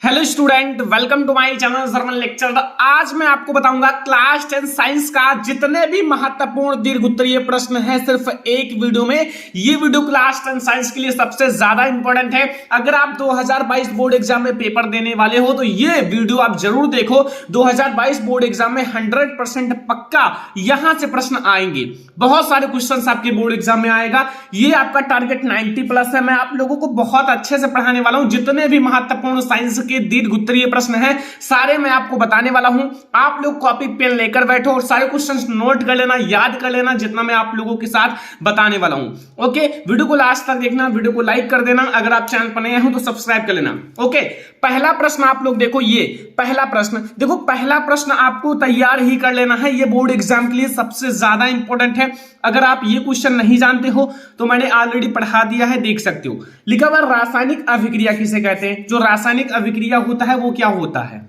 Hello student, welcome to my channel German lecture. आज मैं आपको बताऊंगा क्लास 10 साइंस का जितने भी महत्वपूर्ण दीर्घउत्तरीय प्रश्न है सिर्फ एक वीडियो में। ये वीडियो क्लास 10 साइंस के लिए सबसे ज्यादा इंपॉर्टेंट है। अगर आप 2022 बोर्ड एग्जाम में पेपर देने वाले हो तो ये वीडियो आप जरूर देखो। 2022 बोर्ड एग्जाम में 100% पक्का यहां से प्रश्न आएंगे। बहुत सारे क्वेश्चंस आपके बोर्ड एग्जाम में आएगा। ये आपका टारगेट 90+ है। मैं आप लोगों को बहुत अच्छे से पढ़ाने वाला हूं। जितने भी महत्वपूर्ण साइंस के दीर्घउत्तरीय प्रश्न हैं सारे मैं आपको बताने वाला हूं। आप लोग कॉपी पेन लेकर बैठो और सारे क्वेश्चंस नोट कर लेना, याद कर लेना जितना मैं आप लोगों के साथ बताने वाला हूं। ओके, वीडियो को लास्ट तक देखना, वीडियो को लाइक कर देना, अगर आप चैनल पर नए हो तो सब्सक्राइब कर लेना। ओके, पहला प्रश्न आप लोग देखो। ये पहला प्रश्न देखो, पहला प्रश्न आपको तैयार ही कर लेना है। ये बोर्ड एग्जाम के लिए सबसे ज्यादा इंपॉर्टेंट है। अगर आप ये क्वेश्चन नहीं जानते हो तो मैंने ऑलरेडी पढ़ा दिया है, देख सकते हो। लिखा हुआ रासायनिक अभिक्रिया किसे कहते हैं? जो रासायनिक अभिक्रिया होता है वो क्या होता है?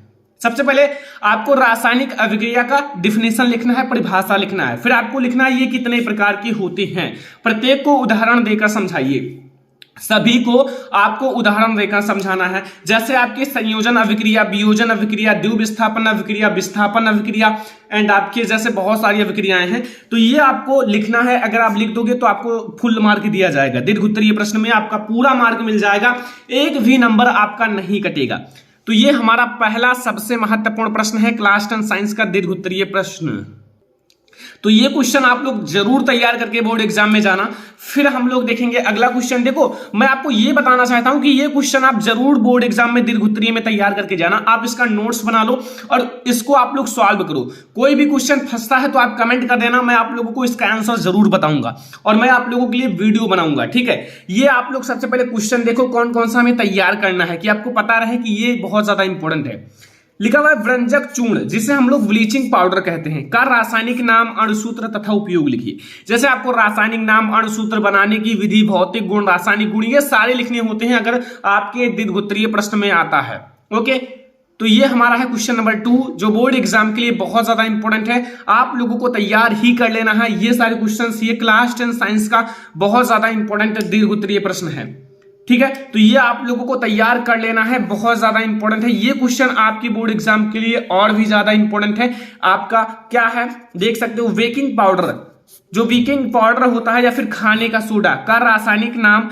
सबसे पहले आपको रासायनिक अभिक्रिया का डिफिनेशन लिखना है, परिभाषा लिखना है। फिर आपको लिखना है ये कितने प्रकार की होती हैं। प्रत्येक को उदाहरण देकर समझाइए। सभी को आपको उदाहरण देकर समझाना है। जैसे आपके संयोजन अभिक्रिया, वियोजन अभिक्रिया, द्विविस्थापन अभिक्रिया, विस्थापन अभिक्रिया एंड आपके जैसे बहुत सारी अभिक्रियाएं हैं, तो ये आपको लिखना है। अगर आप लिख दोगे तो आपको फुल मार्क दिया जाएगा। दीर्घउत्तरीय प्रश्न में आपका पूरा मार्क मिल जाएगा, एक भी नंबर आपका नहीं कटेगा। तो ये हमारा पहला सबसे महत्वपूर्ण प्रश्न है क्लास 10 साइंस का दीर्घउत्तरीय प्रश्न। तो ये क्वेश्चन आप लोग जरूर तैयार करके बोर्ड एग्जाम में जाना। फिर हम लोग देखेंगे अगला क्वेश्चन। देखो, मैं आपको ये बताना चाहता हूं कि ये क्वेश्चन आप जरूर बोर्ड एग्जाम में दीर्घउत्तरीय में तैयार करके जाना। आप इसका नोट्स बना लो और इसको आप लोग सॉल्व करो। कोई भी क्वेश्चन फंसता है तो आप कमेंट कर देना, मैं आप लोगों को इसका आंसर जरूर बताऊंगा और मैं आप लोगों के लिए वीडियो बनाऊंगा। ठीक है, ये आप लोग सबसे पहले क्वेश्चन देखो कौन कौन सा हमें तैयार करना है, कि आपको पता रहे कि ये बहुत ज्यादा इंपॉर्टेंट है। लिखा हुआ है व्यंजक चूर्ण, जिसे हम लोग ब्लीचिंग पाउडर कहते हैं, का रासायनिक नाम, अणुसूत्र तथा उपयोग लिखिए। जैसे आपको रासायनिक नाम, अणुसूत्र बनाने की विधि, भौतिक गुण, रासायनिक गुण, ये सारे लिखने होते हैं अगर आपके दीर्घउत्तरीय प्रश्न में आता है। ओके, तो ये हमारा है क्वेश्चन नंबर 2, जो बोर्ड एग्जाम के लिए बहुत ज्यादा इंपॉर्टेंट है। आप लोगों को तैयार ही कर लेना है ये सारे क्वेश्चंस। ये क्लास 10 साइंस का बहुत ज्यादा इंपॉर्टेंट दीर्घउत्तरीय प्रश्न है। ठीक है, तो ये आप लोगों को तैयार कर लेना है, बहुत ज्यादा इंपॉर्टेंट है। ये क्वेश्चन आपकी बोर्ड एग्जाम के लिए और भी ज्यादा इंपॉर्टेंट है। आपका क्या है देख सकते हो, बेकिंग पाउडर, जो बेकिंग पाउडर होता है या फिर खाने का सोडा का रासायनिक नाम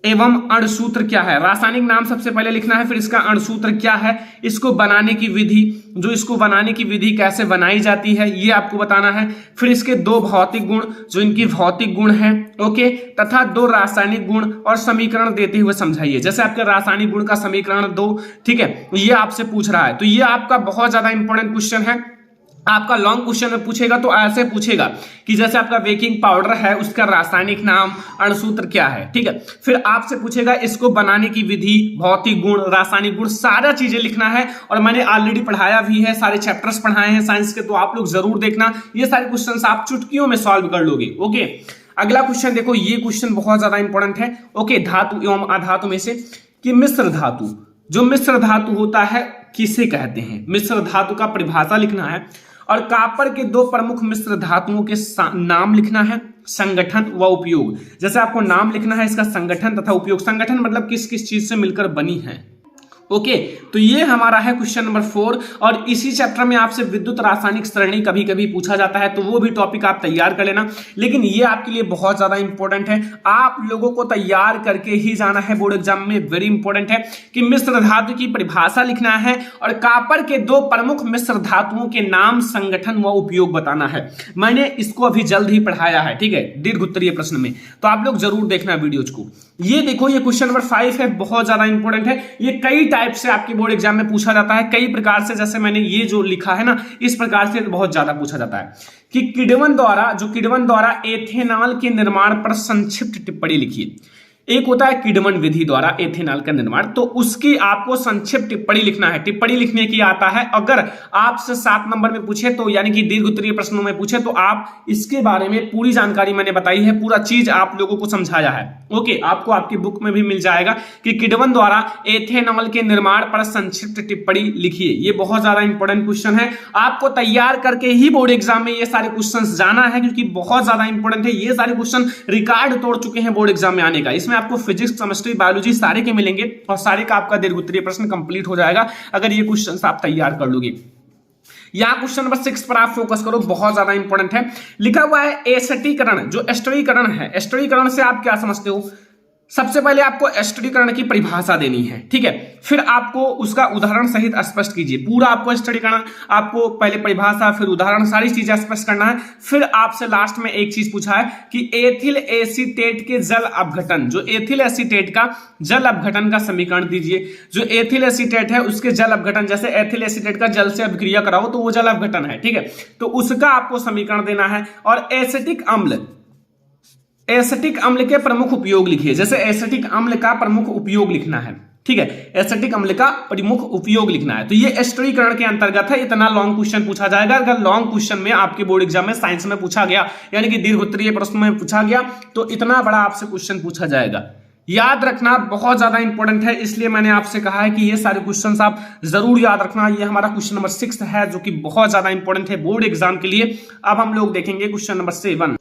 एवं अणुसूत्र क्या है। रासायनिक नाम सबसे पहले लिखना है, फिर इसका अणुसूत्र क्या है, इसको बनाने की विधि, जो इसको बनाने की विधि कैसे बनाई जाती है ये आपको बताना है। फिर इसके 2 भौतिक गुण, जो इनकी भौतिक गुण है। ओके, तथा 2 रासायनिक गुण और समीकरण देते हुए समझाइए। जैसे आपके रासायनिक गुण का समीकरण 2, ठीक है, ये आपसे पूछ रहा है। तो ये आपका बहुत ज्यादा इंपॉर्टेंट क्वेश्चन है। आपका लॉन्ग क्वेश्चन में पूछेगा तो ऐसे पूछेगा कि जैसे आपका बेकिंग पाउडर है, उसका रासायनिक नाम, अणुसूत्र क्या है। ठीक है, फिर आपसे पूछेगा इसको बनाने की विधि, भौतिक गुण, रासायनिक गुण, सारा चीजें लिखना है। और मैंने ऑलरेडी पढ़ाया भी है, सारे चैप्टर्स पढ़ाए हैं साइंस के, तो आप लोग जरूर देखना। ये सारे क्वेश्चन आप चुटकियों में सॉल्व कर लोगे। ओके, अगला क्वेश्चन देखो, ये क्वेश्चन बहुत ज्यादा इंपॉर्टेंट है। ओके, धातु एवं अधातु में से कि मिश्र धातु, जो मिश्र धातु होता है किसे कहते हैं। मिश्र धातु का परिभाषा लिखना है और कॉपर के 2 प्रमुख मिश्र धातुओं के नाम लिखना है, संगठन व उपयोग। जैसे आपको नाम लिखना है इसका, संगठन तथा उपयोग। संगठन मतलब किस किस चीज से मिलकर बनी है। ओके, तो ये हमारा है क्वेश्चन नंबर 4। और इसी चैप्टर में आपसे विद्युत रासायनिक सरणी कभी कभी पूछा जाता है, तो वो भी टॉपिक आप तैयार कर लेना। लेकिन ये आपके लिए बहुत ज्यादा इंपॉर्टेंट है, आप लोगों को तैयार करके ही जाना है बोर्ड एग्जाम में। वेरी इंपॉर्टेंट है कि मिश्र धातु की परिभाषा लिखना है और कॉपर के 2 प्रमुख मिश्र धातुओं के नाम, संगठन व उपयोग बताना है। मैंने इसको अभी जल्द ही पढ़ाया है, ठीक है, दीर्घउत्तरीय प्रश्न में, तो आप लोग जरूर देखना वीडियोज को। ये देखो, ये क्वेश्चन नंबर 5 है, बहुत ज्यादा इंपॉर्टेंट है। ये कई टाइप से आपके बोर्ड एग्जाम में पूछा जाता है, कई प्रकार से। जैसे मैंने ये जो लिखा है ना, इस प्रकार से बहुत ज्यादा पूछा जाता है कि किडवन द्वारा एथेनॉल के निर्माण पर संक्षिप्त टिप्पणी लिखिए। एक होता है किडमन विधि द्वारा एथेनॉल का निर्माण, तो उसकी आपको संक्षिप्त टिप्पणी लिखना है। टिप्पणी लिखने की आता है, अगर आपसे 7 नंबर में पूछे तो, यानी कि दीर्घउत्तरीय प्रश्नों में पूछे तो आप इसके बारे में पूरी जानकारी मैंने बताई है, पूरा चीज आप लोगों को समझाया है। ओके, आपको आपकी बुक में भी मिल जाएगा कि किडवन द्वारा एथेनॉल के निर्माण पर संक्षिप्त टिप्पणी लिखिए। ये बहुत ज्यादा इंपॉर्टेंट क्वेश्चन है, आपको तैयार करके ही बोर्ड एग्जाम में ये सारे क्वेश्चन जाना है, क्योंकि बहुत ज्यादा इंपॉर्टेंट है। ये सारे क्वेश्चन रिकॉर्ड तोड़ चुके हैं बोर्ड एग्जाम में आने का। इसमें आपको फिजिक्स, केमिस्ट्री, बायोलॉजी सारे के मिलेंगे और सारे का आपका दीर्घ-उत्तरीय प्रश्न कंप्लीट हो जाएगा अगर ये क्वेश्चन आप तैयार कर लोगे। यहां क्वेश्चन नंबर 6 पर आप फोकस करो, बहुत ज्यादा इंपॉर्टेंट है। लिखा हुआ है एस्टरीकरण। जो एस्टरीकरण है, एस्टरीकरण से आप क्या समझते हो? सबसे पहले आपको एस्टरीकरण की परिभाषा देनी है, ठीक है। फिर आपको उसका उदाहरण सहित स्पष्ट कीजिए। पूरा आपको एस्टरीकरण, आपको पहले परिभाषा, फिर उदाहरण, सारी चीजें स्पष्ट करना है। फिर आपसे लास्ट में एक चीज पूछा है कि एथिल एसीटेट के जल अपघटन, जो एथिल एसीटेट का जल अपघटन का समीकरण दीजिए। जो एथिल एसीटेट है उसके जल अपघटन, जैसे एथिल एसीटेट का जल से अभिक्रिया कराओ तो वो जल अपघटन है, ठीक है। तो उसका आपको समीकरण देना है। और एसिटिक अम्ल, एसिटिक अम्ल के प्रमुख उपयोग लिखिए। जैसे एसिटिक अम्ल का प्रमुख उपयोग लिखना है, ठीक है। एसिटिक अम्ल का प्रमुख उपयोग लिखना है। तो ये एस्टरीकरण के अंतर्गत है। इतना लॉन्ग क्वेश्चन पूछा जाएगा। अगर लॉन्ग क्वेश्चन में आपके बोर्ड एग्जाम में साइंस में पूछा गया, यानी कि दीर्घ-उत्तरीय प्रश्न में पूछा गया, तो इतना बड़ा आपसे क्वेश्चन पूछा जाएगा। याद रखना बहुत ज्यादा इंपॉर्टेंट है, इसलिए मैंने आपसे कहा है कि ये सारे क्वेश्चंस आप जरूर याद रखना। ये हमारा क्वेश्चन नंबर 6 है जो कि बहुत ज्यादा इंपॉर्टेंट है बोर्ड एग्जाम के लिए। अब हम लोग देखेंगे क्वेश्चन नंबर 7।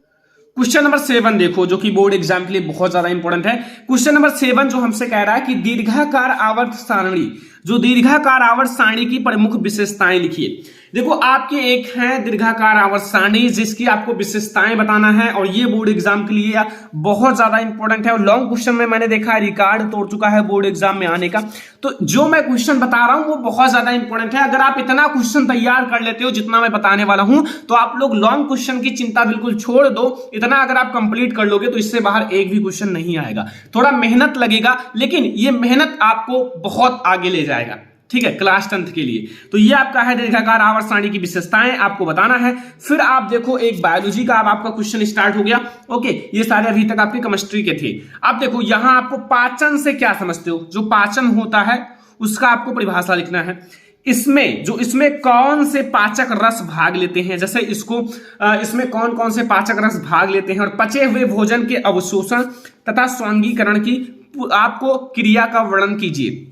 क्वेश्चन नंबर 7 देखो, जो कि बोर्ड एग्जाम के लिए बहुत ज्यादा इंपॉर्टेंट है। क्वेश्चन नंबर 7 जो हमसे कह रहा है कि दीर्घाकार आवर्त सारणी, जो दीर्घाकार आवर्त सारणी की प्रमुख विशेषताएं लिखिए। देखो आपके एक है दीर्घाकार आवर्त सारणी जिसकी आपको विशेषताएं बताना है, और ये बोर्ड एग्जाम के लिए बहुत ज्यादा इंपॉर्टेंट है। और लॉन्ग क्वेश्चन में मैंने देखा है रिकॉर्ड तोड़ चुका है बोर्ड एग्जाम में आने का। तो जो मैं क्वेश्चन बता रहा हूं वो बहुत ज्यादा इंपॉर्टेंट है। अगर आप इतना क्वेश्चन तैयार कर लेते हो जितना मैं बताने वाला हूं, तो आप लोग लॉन्ग क्वेश्चन की चिंता बिल्कुल छोड़ दो। इतना अगर आप कंप्लीट कर लोगे तो इससे बाहर एक भी क्वेश्चन नहीं आएगा। थोड़ा मेहनत लगेगा, लेकिन ये मेहनत आपको बहुत आगे ले जाएगा, ठीक है, क्लास 10th के लिए। तो ये आपका है दीर्घाकार आवर्त सारणी की विशेषताएं आपको बताना है। फिर आप देखो एक बायोलॉजी का अब आपका क्वेश्चन स्टार्ट हो गया। ओके, ये सारे अभी तक आपके केमिस्ट्री के थे। अब देखो यहां आपको पाचन से क्या समझते हो? जो पाचन होता है उसका आपको परिभाषा लिखना है। इसमें कौन से पाचक रस भाग लेते हैं, जैसे इसमें कौन कौन से पाचक रस भाग लेते हैं, और पचे हुए भोजन के अवशोषण तथा स्वांगीकरण की आपको क्रिया का वर्णन कीजिए।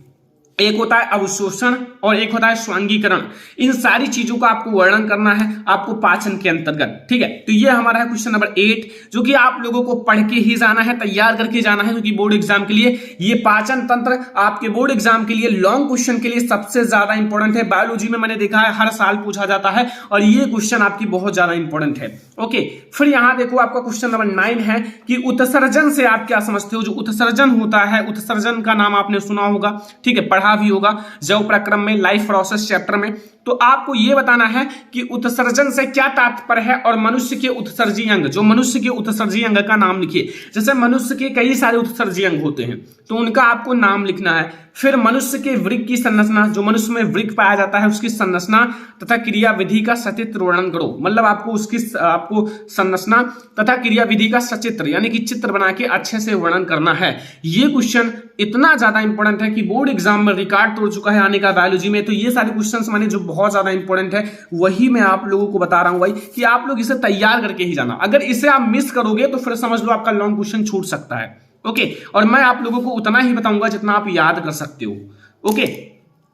एक होता है अवशोषण और एक होता है स्वांगीकरण। इन सारी चीजों का आपको वर्णन करना है आपको पाचन के अंतर्गत, ठीक है। तो ये हमारा है क्वेश्चन नंबर 8, जो कि आप लोगों को पढ़ के ही जाना है, तैयार करके जाना है, क्योंकि बोर्ड एग्जाम के लिए ये पाचन तंत्र आपके बोर्ड एग्जाम के लिए लॉन्ग क्वेश्चन के लिए सबसे ज्यादा इंपॉर्टेंट है। बायोलॉजी में मैंने देखा है हर साल पूछा जाता है, और ये क्वेश्चन आपकी बहुत ज्यादा इंपॉर्टेंट है। ओके, फिर यहां देखो आपका क्वेश्चन नंबर 9 है कि उत्सर्जन से आप क्या समझते हो? जो उत्सर्जन होता है, उत्सर्जन का नाम आपने सुना होगा, ठीक है, पढ़ा भी होगा जैव प्रक्रम में, लाइफ प्रोसेस चैप्टर में। तो आपको यह बताना है कि उत्सर्जन से क्या तात्पर्य है, और मनुष्य के उत्सर्जी अंग, जो मनुष्य के उत्सर्जी अंग का नाम लिखिए। जैसे मनुष्य के कई सारे उत्सर्जी अंग होते हैं, तो उनका आपको नाम लिखना है। फिर मनुष्य के वृक्क की संरचना, जो मनुष्य में वृक्क पाया जाता है उसकी संरचना तथा क्रिया विधि का सचित्र वर्णन करो। मतलब आपको संरचना तथा क्रिया विधि का सचित्र यानी कि चित्र बना के अच्छे से वर्णन करना है। ये क्वेश्चन इतना ज्यादा इंपॉर्टेंट है कि बोर्ड एग्जाम में रिकॉर्ड तोड़ चुका है आने का बायोलॉजी में। तो ये सारे क्वेश्चंस मैंने जो बहुत ज्यादा इंपॉर्टेंट है वही मैं आप लोगों को बता रहा हूं भाई, कि आप लोग इसे तैयार करके ही जाना। अगर इसे आप मिस करोगे तो फिर समझ लो आपका लॉन्ग क्वेश्चन छूट सकता है। ओके, और मैं आप लोगों को उतना ही बताऊंगा जितना आप याद कर सकते हो। ओके,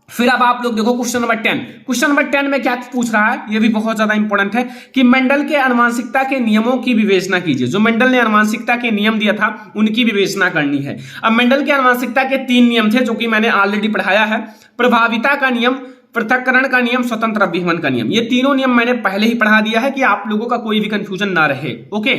फिर अब आप लोग देखो क्वेश्चन नंबर 10। क्वेश्चन नंबर 10 में क्या पूछ रहा है, ये भी बहुत ज्यादा इंपॉर्टेंट है कि मेंडल के आनुवंशिकता के नियमों की विवेचना कीजिए। जो मेंडल ने आनुवंशिकता के नियम दिया था उनकी विवेचना करनी है। अब मेंडल के आनुवंशिकता के 3 नियम थे जो कि मैंने ऑलरेडी पढ़ाया है। प्रभाविता का नियम, पृथक्करण का नियम, स्वतंत्र अभिगमन का नियम। ये तीनों नियम मैंने पहले ही पढ़ा दिया है कि आप लोगों का कोई भी कंफ्यूजन ना रहे। ओके,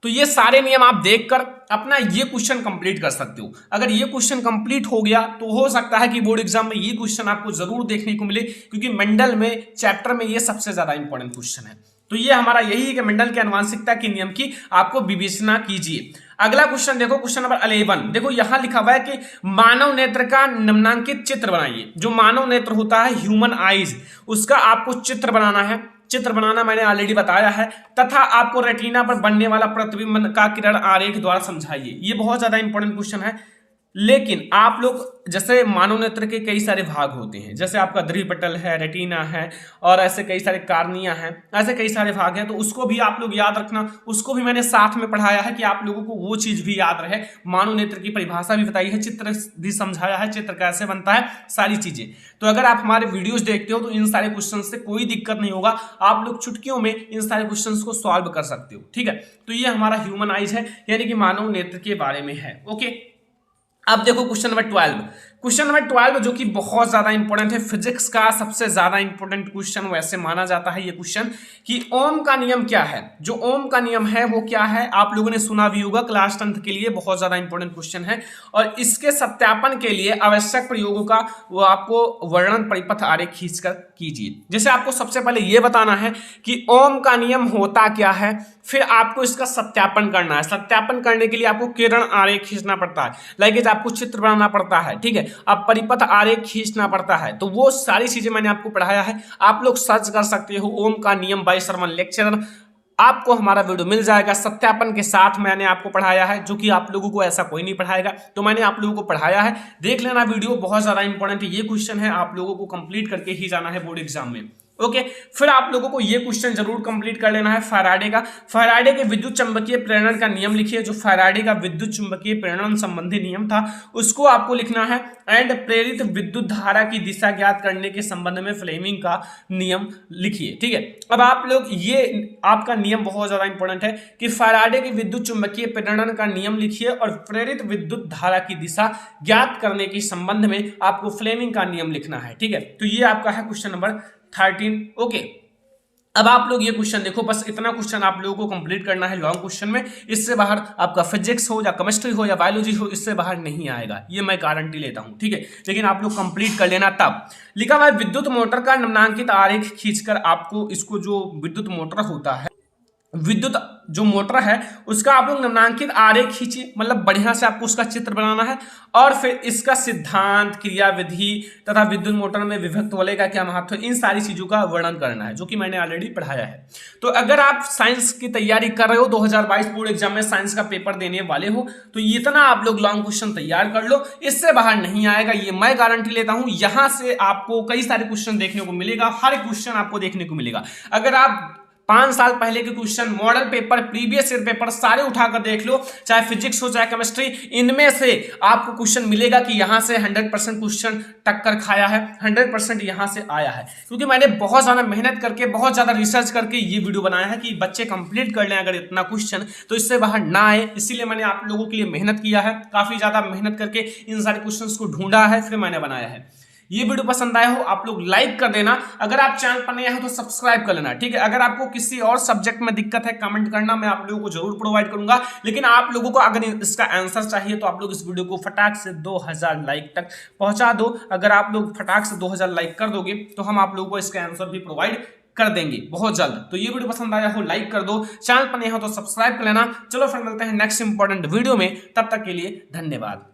तो ये सारे नियम आप देखकर अपना ये क्वेश्चन कंप्लीट कर सकते हो। अगर ये क्वेश्चन कंप्लीट हो गया तो हो सकता है कि बोर्ड एग्जाम में ये क्वेश्चन आपको जरूर देखने को मिले, क्योंकि मेंडल में चैप्टर में ये सबसे ज्यादा इंपॉर्टेंट क्वेश्चन है। तो ये हमारा यही है कि मेंडल के आनुवंशिकता के नियम की आपको विवेचना कीजिए। अगला क्वेश्चन देखो, क्वेश्चन नंबर 11। देखो यहां लिखा हुआ है कि मानव नेत्र का निम्नांकित चित्र बनाइए। जो मानव नेत्र होता है, ह्यूमन आईज, उसका आपको चित्र बनाना है। चित्र बनाना मैंने ऑलरेडी बताया है। तथा आपको रेटिना पर बनने वाला प्रतिबिंब का किरण आरेख द्वारा समझाइए। ये बहुत ज्यादा इंपॉर्टेंट क्वेश्चन है। लेकिन आप लोग जैसे मानव नेत्र के कई सारे भाग होते हैं, जैसे आपका दृष्टिपटल है, रेटिना है, और ऐसे कई सारे कार्निया हैं, ऐसे कई सारे भाग हैं, तो उसको भी आप लोग याद रखना। उसको भी मैंने साथ में पढ़ाया है कि आप लोगों को वो चीज भी याद रहे। मानव नेत्र की परिभाषा भी बताई है, चित्र भी समझाया है, चित्र कैसे बनता है, सारी चीजें। तो अगर आप हमारे वीडियोज देखते हो तो इन सारे क्वेश्चन से कोई दिक्कत नहीं होगा, आप लोग चुटकियों में इन सारे क्वेश्चन को सॉल्व कर सकते हो। ठीक है, तो ये हमारा ह्यूमन आइज है, यानी कि मानव नेत्र के बारे में है। ओके, अब देखो क्वेश्चन नंबर 12। क्वेश्चन नंबर 12 जो कि बहुत ज्यादा इंपॉर्टेंट है, फिजिक्स का सबसे ज्यादा इंपॉर्टेंट क्वेश्चन वैसे माना जाता है ये क्वेश्चन, कि ओम का नियम क्या है। जो ओम का नियम है वो क्या है, आप लोगों ने सुना भी होगा, क्लास 10th के लिए बहुत ज्यादा इंपॉर्टेंट क्वेश्चन है। और इसके सत्यापन के लिए आवश्यक प्रयोगों का वो आपको वर्णन परिपथ आरेख खींचकर कीजिए। जैसे आपको सबसे पहले ये बताना है कि ओम का नियम होता क्या है, फिर आपको इसका सत्यापन करना है। सत्यापन करने के लिए आपको किरण आरेख खींचना पड़ता है, लाइक आपको चित्र बनाना पड़ता है। ठीक है, अब परिपथ आरेख खींचना पड़ता है। तो वो सारी चीजें मैंने आपको पढ़ाया है, आप लोग सर्च कर सकते हो ओम का नियम बाय शर्मन लेक्चरर, आपको हमारा वीडियो मिल जाएगा। सत्यापन के साथ मैंने आपको पढ़ाया है, जो कि आप लोगों को ऐसा कोई नहीं पढ़ाएगा, तो मैंने आप लोगों को पढ़ाया है, देख लेना वीडियो, बहुत ज्यादा इंपॉर्टेंट है। ये क्वेश्चन है, आप लोगों को कंप्लीट करके ही जाना है बोर्ड एग्जाम में। ओके, फिर आप लोगों को ये क्वेश्चन जरूर कंप्लीट कर लेना है फैराडे का। फैराडे के विद्युत चुंबकीय प्रेरण का नियम लिखिए। जो फैराडे का विद्युत चुंबकीय प्रेरण संबंधी नियम था उसको आपको लिखना है। एंड प्रेरित विद्युत धारा की दिशा ज्ञात करने के संबंध में फ्लेमिंग का नियम लिखिए। ठीक है, अब आप लोग ये आपका नियम बहुत ज्यादा इंपॉर्टेंट है कि फैराडे के विद्युत चुंबकीय प्रेरण का नियम लिखिए और प्रेरित विद्युत धारा की दिशा ज्ञात करने के संबंध में आपको फ्लेमिंग का नियम लिखना है। ठीक है, तो ये आपका है क्वेश्चन नंबर 13। ओके, अब आप लोग ये क्वेश्चन देखो, बस इतना क्वेश्चन आप लोगों को कंप्लीट करना है लॉन्ग क्वेश्चन में। इससे बाहर आपका फिजिक्स हो या केमिस्ट्री हो या बायोलॉजी हो, इससे बाहर नहीं आएगा, ये मैं गारंटी लेता हूं। ठीक है, लेकिन आप लोग कंप्लीट कर लेना। तब लिखा हुआ विद्युत मोटर का निम्नांकित आरेख खींचकर आपको इसको, जो विद्युत मोटर होता है, विद्युत जो मोटर है उसका आप लोग निम्नांकित आरेख खींचिए, मतलब बढ़िया से आपको उसका चित्र बनाना है। और फिर इसका सिद्धांत, क्रियाविधि तथा विद्युत मोटर में विभक्त वलय का क्या महत्व है, इन सारी चीजों का वर्णन करना है, जो कि मैंने ऑलरेडी पढ़ाया है। तो अगर आप साइंस की तैयारी कर रहे हो, 2022 बोर्ड एग्जाम में साइंस का पेपर देने वाले हो, तो इतना आप लोग लॉन्ग क्वेश्चन तैयार कर लो, इससे बाहर नहीं आएगा, ये मैं गारंटी लेता हूं। यहां से आपको कई सारे क्वेश्चन देखने को मिलेगा, हर क्वेश्चन आपको देखने को मिलेगा। अगर आप 5 साल पहले के question, model paper, previous year paper सारे उठाकर देख लो, चाहे फिजिक्स हो चाहे केमिस्ट्री, इनमें से आपको क्वेश्चन मिलेगा कि यहां से 100% क्वेश्चन टक्कर खाया है, 100% यहां से आया है। क्योंकि मैंने बहुत ज्यादा मेहनत करके, बहुत ज्यादा रिसर्च करके ये वीडियो बनाया है कि बच्चे कंप्लीट कर लें अगर इतना क्वेश्चन, तो इससे बाहर ना आए। इसीलिए मैंने आप लोगों के लिए मेहनत किया है, काफी ज्यादा मेहनत करके इन सारे क्वेश्चन को ढूंढा है, फिर मैंने बनाया है। ये वीडियो पसंद आया हो आप लोग लाइक कर देना, अगर आप चैनल पर नए हो तो सब्सक्राइब कर लेना। ठीक है, अगर आपको किसी और सब्जेक्ट में दिक्कत है कमेंट करना, मैं आप लोगों को जरूर प्रोवाइड करूंगा। लेकिन आप लोगों को अगर इसका आंसर चाहिए तो आप लोग इस वीडियो को फटाक से 2000 लाइक तक पहुंचा दो। अगर आप लोग फटाक से 2000 लाइक कर दोगे तो हम आप लोगों को इसका आंसर भी प्रोवाइड कर देंगे बहुत जल्द। तो ये वीडियो पसंद आया हो लाइक कर दो, चैनल पर नए हो तो सब्सक्राइब कर लेना। चलो फिर मिलते हैं नेक्स्ट इंपॉर्टेंट वीडियो में, तब तक के लिए धन्यवाद।